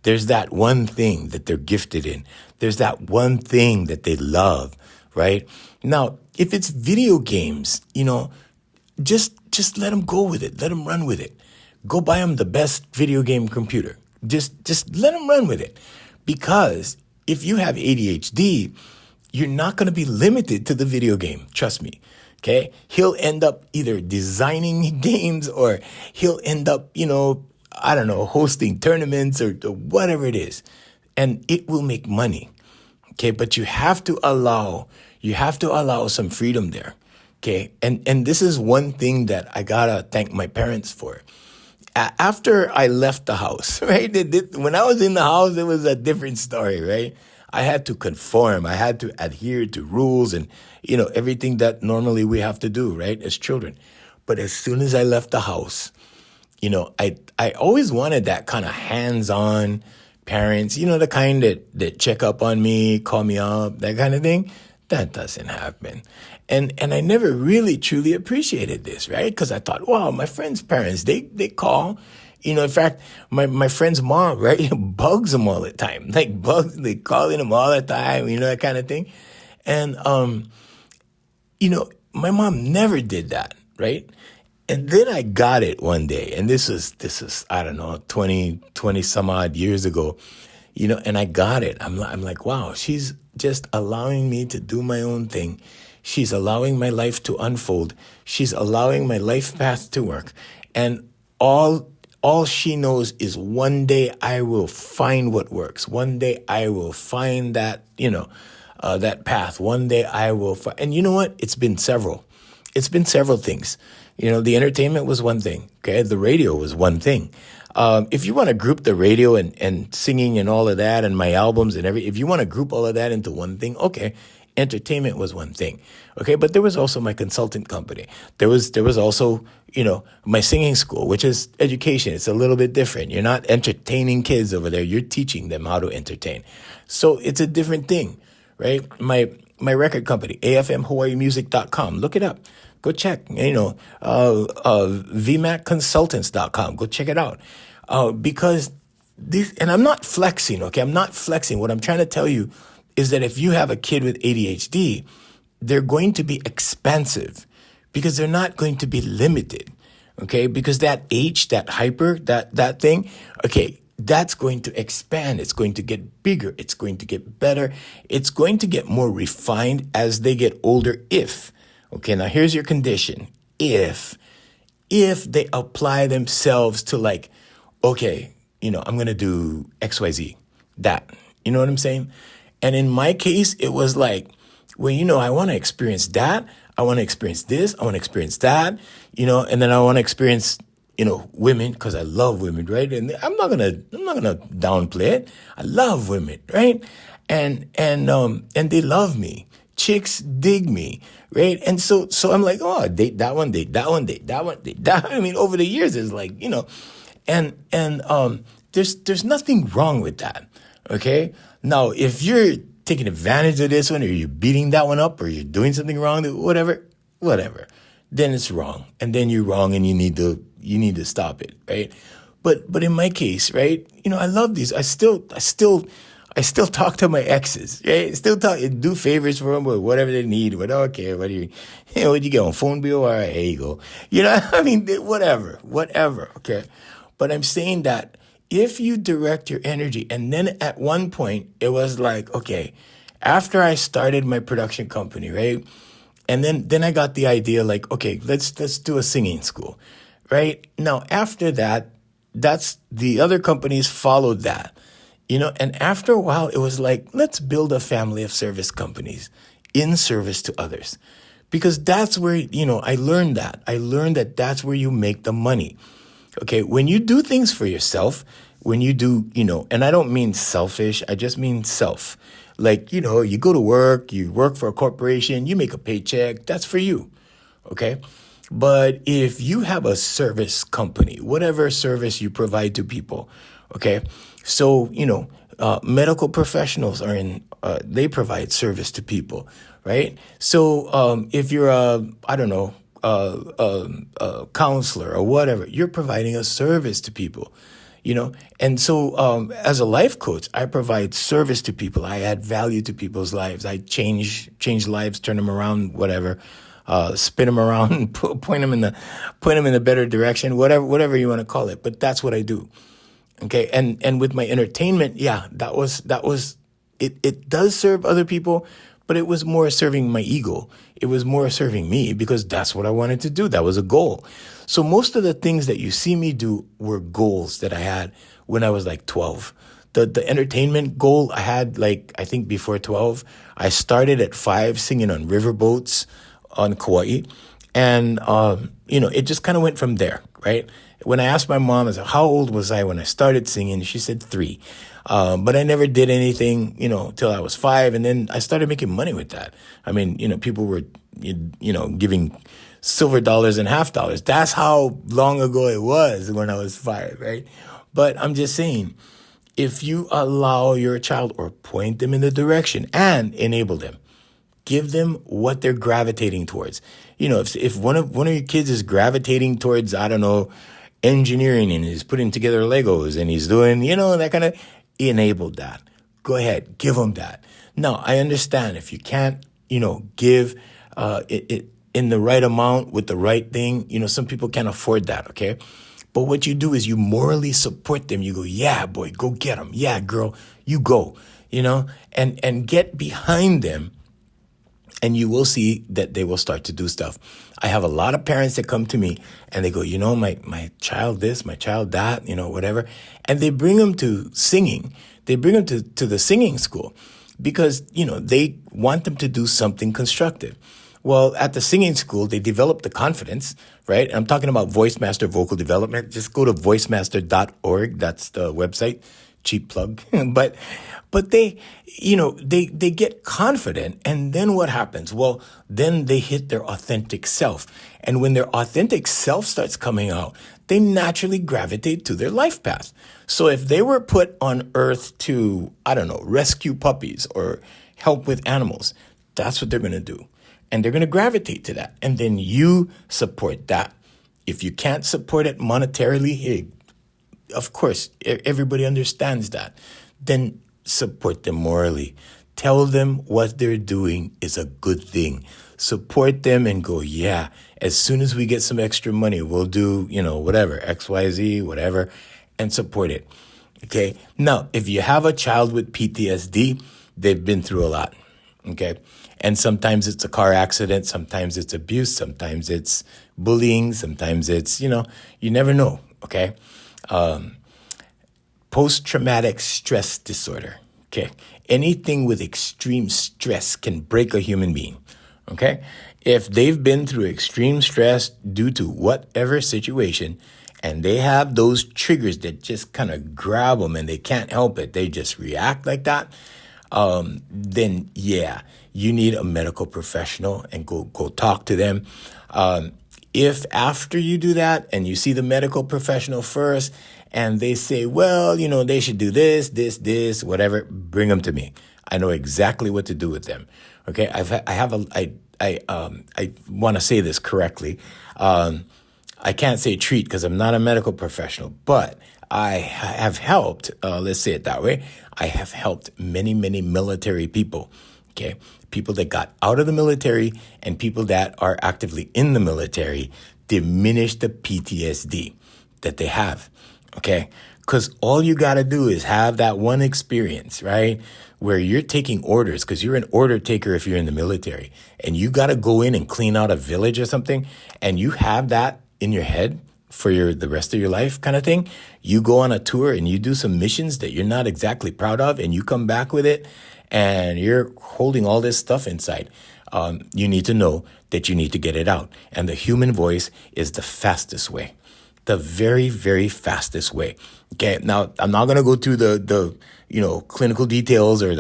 There's that one thing that they're gifted in. There's that one thing that they love, right? Now, if it's video games, just let them go with it. Let them run with it. Go buy them the best video game computer. Just let them run with it. Because if you have ADHD, you're not going to be limited to the video game. Trust me. Okay? He'll end up either designing games or he'll end up, hosting tournaments or whatever it is. And it will make money. Okay? But you have to allow some freedom there. Okay, and this is one thing that I gotta thank my parents for. After I left the house, right? When I was in the house, it was a different story, right? I had to conform. I had to adhere to rules and, everything that normally we have to do, right, as children. But as soon as I left the house, I always wanted that kind of hands-on parents, the kind that check up on me, call me up, that kind of thing. That doesn't happen. And I never really truly appreciated this, right? Because I thought, wow, my friends' parents, they call. In fact, my friend's mom, right, bugs them all the time. Like bugs, they calling them all the time, that kind of thing. And, my mom never did that, right? And then I got it one day. And this is, I don't know, 20 some odd years ago, and I got it. I'm like, wow, she's just allowing me to do my own thing. She's allowing my life to unfold. She's allowing my life path to work. And all she knows is one day I will find what works. One day I will find that, that path. One day I will find, and you know what? It's been several things. The entertainment was one thing. Okay. The radio was one thing. If you want to group the radio and singing and all of that and my albums and if you want to group all of that into one thing, okay. Entertainment was one thing. Okay. But there was also my consultant company. There was also, my singing school, which is education. It's a little bit different. You're not entertaining kids over there. You're teaching them how to entertain. So it's a different thing, right? My record company, AFMHawaiiMusic.com. Look it up. Go check, vmacconsultants.com. Go check it out. Because these, and I'm not flexing, okay? I'm not flexing. What I'm trying to tell you is that if you have a kid with ADHD, they're going to be expansive because they're not going to be limited, okay? Because that H, that hyper, that thing, okay, that's going to expand. It's going to get bigger. It's going to get better. It's going to get more refined as they get older okay, now here's your condition. If they apply themselves to like, okay, I'm going to do XYZ, that, you know what I'm saying? And in my case, it was like, well, I want to experience that. I want to experience this. I want to experience that, and then I want to experience, women because I love women, right? And I'm not gonna downplay it. I love women, right? And they love me. Chicks dig me, right? And so I'm like, oh, date that one, date that one, date that one, date that. I mean, over the years, it's like, and there's nothing wrong with that, okay? Now, if you're taking advantage of this one, or you're beating that one up, or you're doing something wrong, whatever, then it's wrong, and then you're wrong, and you need to stop it, right? But in my case, right, I love these. I still talk to my exes, right? Still do favors for them, whatever they need. But okay, what do you get on phone bill? All right, here you go. I mean, whatever, okay. But I'm saying that if you direct your energy, and then at one point it was like, okay, after I started my production company, right? And then I got the idea like, okay, let's do a singing school, right? Now, after that, that's the other companies followed that, and after a while, it was like, let's build a family of service companies in service to others, because that's where, I learned that. I learned that that's where you make the money. Okay, when you do things for yourself, when you do, and I don't mean selfish, I just mean self. Like, you go to work, you work for a corporation, you make a paycheck, that's for you, okay? But if you have a service company, whatever service you provide to people, okay? So, medical professionals they provide service to people, right? So if you're a counselor or whatever, you're providing a service to people, And so as a life coach, I provide service to people. I add value to people's lives. I change lives, turn them around, whatever, spin them around, point them in the better direction, whatever you want to call it. But that's what I do. Okay. And with my entertainment, yeah, that was it does serve other people, but it was more serving my ego. It was more serving me because that's what I wanted to do. That was a goal. So most of the things that you see me do were goals that I had when I was like 12. The entertainment goal I had, like, I think before 12, I started at 5 singing on riverboats on Kauai. And, it just kind of went from there, right? When I asked my mom, I said, how old was I when I started singing? She said 3. But I never did anything, till I was 5. And then I started making money with that. I mean, people were, giving silver dollars and half dollars. That's how long ago it was when I was 5, right? But I'm just saying, if you allow your child or point them in the direction and enable them, give them what they're gravitating towards. If one of your kids is gravitating towards, I don't know, engineering, and he's putting together Legos and he's doing, that kind of, enable that. Go ahead, give them that. Now, I understand if you can't, give it in the right amount with the right thing, some people can't afford that, okay? But what you do is you morally support them. You go, yeah, boy, go get them. Yeah, girl, you go, and get behind them. And you will see that they will start to do stuff. I have a lot of parents that come to me and they go, my child this, my child that, whatever. And they bring them to singing. They bring them to the singing school because, they want them to do something constructive. Well, at the singing school, they develop the confidence, right? And I'm talking about Voice Master Vocal Development. Just go to voicemaster.org. That's the website. Cheap plug. But they get confident. And then what happens? Well, then they hit their authentic self. And when their authentic self starts coming out, they naturally gravitate to their life path. So if they were put on earth to, rescue puppies or help with animals, that's what they're going to do. and they're going to gravitate to that. And then you support that. If you can't support it monetarily, hey, of course, everybody understands that. Then support them morally. Tell them what they're doing is a good thing. Support them and go, yeah, as soon as we get some extra money, we'll do, whatever, XYZ, whatever, and support it. Okay. Now, if you have a child with PTSD, they've been through a lot. Okay. And sometimes it's a car accident. Sometimes it's abuse. Sometimes it's bullying. Sometimes it's, you never know. Okay. Post-traumatic stress disorder. Okay. Anything with extreme stress can break a human being. Okay. If they've been through extreme stress due to whatever situation, and they have those triggers that just kind of grab them and they can't help it, they just react like that, then yeah, you need a medical professional and go talk to them. If after you do that and you see the medical professional first and they say, well, they should do this, whatever, bring them to me. I know exactly what to do with them. Okay. I want to say this correctly. I can't say treat because I'm not a medical professional, but I have helped, let's say it that way. I have helped many, many military people, okay? People that got out of the military and people that are actively in the military diminish the PTSD that they have, okay? Because all you got to do is have that one experience, right? Where you're taking orders, because you're an order taker if you're in the military, and you got to go in and clean out a village or something, and you have that in your head for the rest of your life kind of thing. You go on a tour and you do some missions that you're not exactly proud of, and you come back with it, and you're holding all this stuff inside. You need to know that you need to get it out. And the human voice is the fastest way. The very, very fastest way. Okay. Now, I'm not going to go through the clinical details or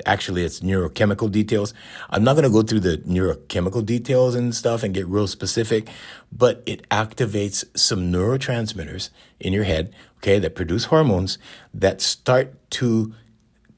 actually it's neurochemical details. I'm not going to go through the neurochemical details and stuff and get real specific, but it activates some neurotransmitters in your head, okay, that produce hormones that start to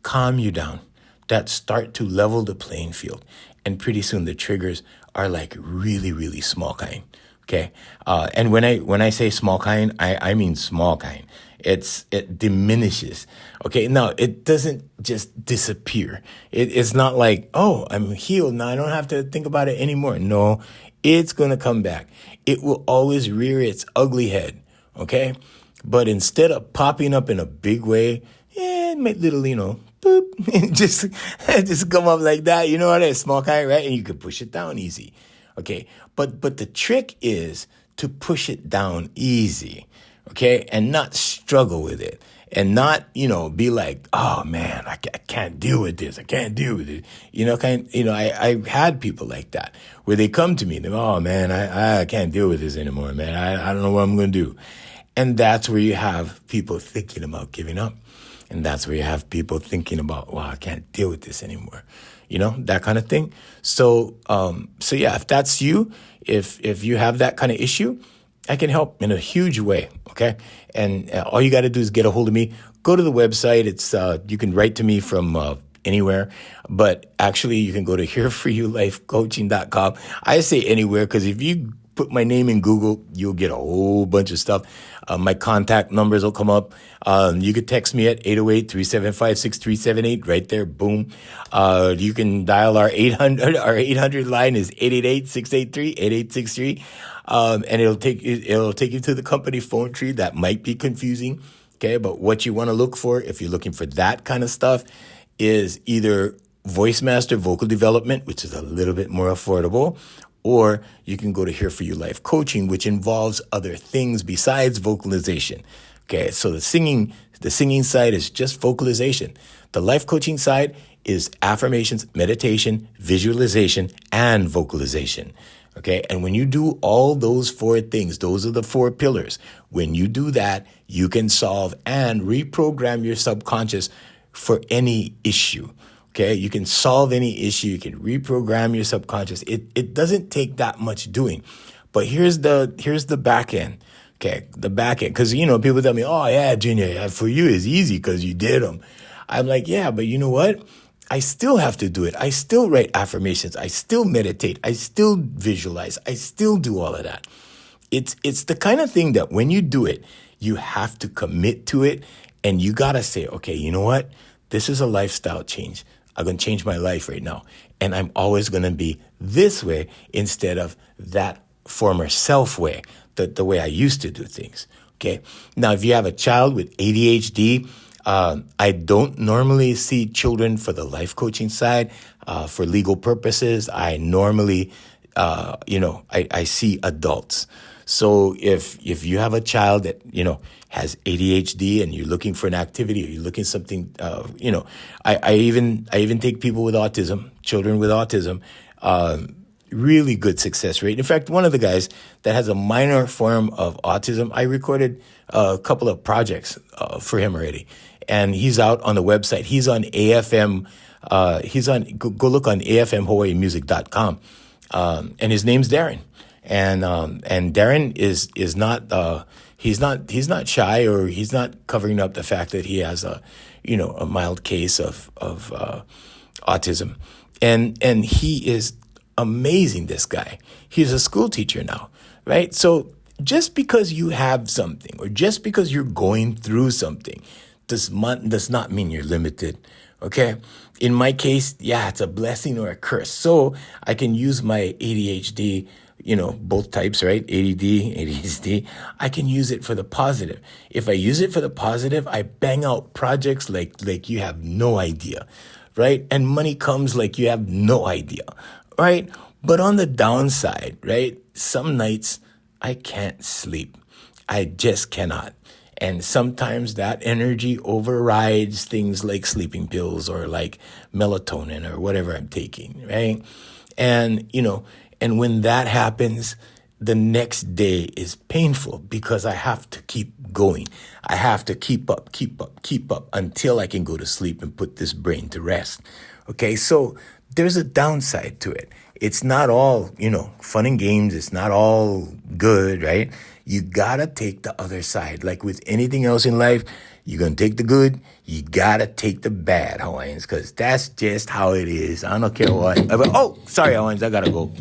calm you down, that start to level the playing field. And pretty soon the triggers are like really, really small kind. Okay. And when I say small kind, I mean small kind. It diminishes. Okay. Now it doesn't just disappear. It's not like, oh, I'm healed. Now I don't have to think about it anymore. No, it's going to come back. It will always rear its ugly head. Okay. But instead of popping up in a big way, it might little, boop, just come up like that. You know what? It's small kind, right? And you can push it down easy. Okay. But the trick is to push it down easy. Okay. And not struggle with it and not, be like, oh man, I can't deal with this. I can't deal with it. I had people like that where they come to me and they're, oh man, I can't deal with this anymore, man. I don't know what I'm going to do. And that's where you have people thinking about giving up. And that's where you have people thinking about, wow, I can't deal with this anymore. That kind of thing. So yeah, if that's you, if you have that kind of issue, I can help in a huge way. Okay. And all you got to do is get a hold of me. Go to the website. It's, you can write to me from, anywhere, but actually you can go to hereforyoulifecoaching.com. I say anywhere because if you put my name in Google, you'll get a whole bunch of stuff. My contact numbers will come up. You could text me at 808-375-6378 right there. Boom. You can dial our 800 line is 888-683-8863. And it'll take you to the company phone tree. That might be confusing. Okay. But what you want to look for, if you're looking for that kind of stuff, is either Voice Master Vocal Development, which is a little bit more affordable, or you can go to Here For You Life Coaching, which involves other things besides vocalization. Okay, so the singing side is just vocalization. The life coaching side is affirmations, meditation, visualization, and vocalization. Okay, and when you do all those four things, those are the four pillars. When you do that, you can solve and reprogram your subconscious for any issue. Okay, you can solve any issue. You can reprogram your subconscious. It doesn't take that much doing. But here's the back end. Okay, the back end. Because, people tell me, oh, yeah, Junior, for you it's easy because you did them. I'm like, yeah, but you know what? I still have to do it. I still write affirmations. I still meditate. I still visualize. I still do all of that. It's the kind of thing that when you do it, you have to commit to it, and you gotta say, okay, you know what? This is a lifestyle change. I'm gonna change my life right now, and I'm always gonna be this way instead of that former self way, the way I used to do things. Okay. Now, if you have a child with ADHD, I don't normally see children for the life coaching side. For legal purposes, I normally, I see adults. So if you have a child that, has ADHD and you're looking for an activity or you're looking something, I even take people with autism, children with autism, really good success rate. In fact, one of the guys that has a minor form of autism, I recorded a couple of projects for him already. And he's out on the website. He's on AFM. Go look on afmhawaiimusic.com. And his name's Darren. And Darren is not, he's not shy, or he's not covering up the fact that he has a mild case of autism. And he is amazing, this guy. He's a school teacher now, right? So just because you have something, or just because you're going through something, does not mean you're limited, okay? In my case, yeah, it's a blessing or a curse. So I can use my ADHD, both types, right? ADD, ADHD. I can use it for the positive. If I use it for the positive, I bang out projects like you have no idea, right? And money comes like you have no idea, right? But on the downside, right? Some nights I can't sleep. I just cannot. And sometimes that energy overrides things like sleeping pills or like melatonin or whatever I'm taking, right? And, and when that happens, the next day is painful because I have to keep going. I have to keep up until I can go to sleep and put this brain to rest. Okay, so there's a downside to it. It's not all, fun and games. It's not all good, right? You gotta take the other side. Like with anything else in life, you're gonna take the good, you gotta take the bad, Hawaiians, because that's just how it is. I don't care what. Oh, sorry, Hawaiians, I gotta go.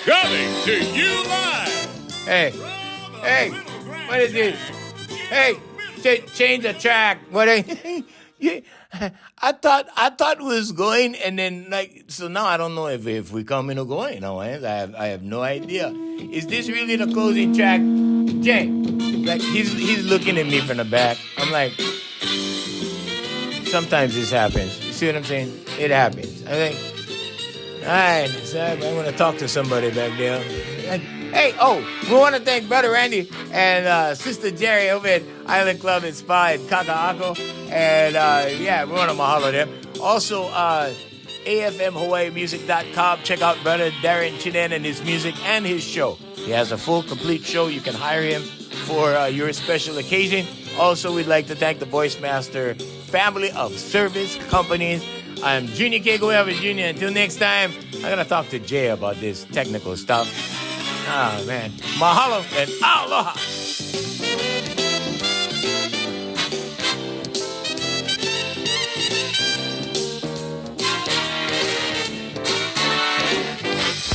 Coming to you live. Hey, what is it? Hey, change the track. What? Yeah, I thought it was going, and then so now I don't know if we're coming or going. I have no idea. Is this really the closing track, Jay? Like he's looking at me from the back. I'm like, sometimes this happens. You see what I'm saying? It happens. I think, all right, so I'm gonna talk to somebody back there. Hey, we want to thank Brother Randy and Sister Jerry over at Island Club and Spa in Kaka'ako. And we want to mahalo them. Also, afmhawaiimusic.com. Check out Brother Darren Chinen and his music and his show. He has a full, complete show. You can hire him for your special occasion. Also, we'd like to thank the Voice Master family of service companies. I'm Junior Kekuewa Jr. Until next time, I'm going to talk to Jay about this technical stuff. Oh, man. Mahalo and aloha.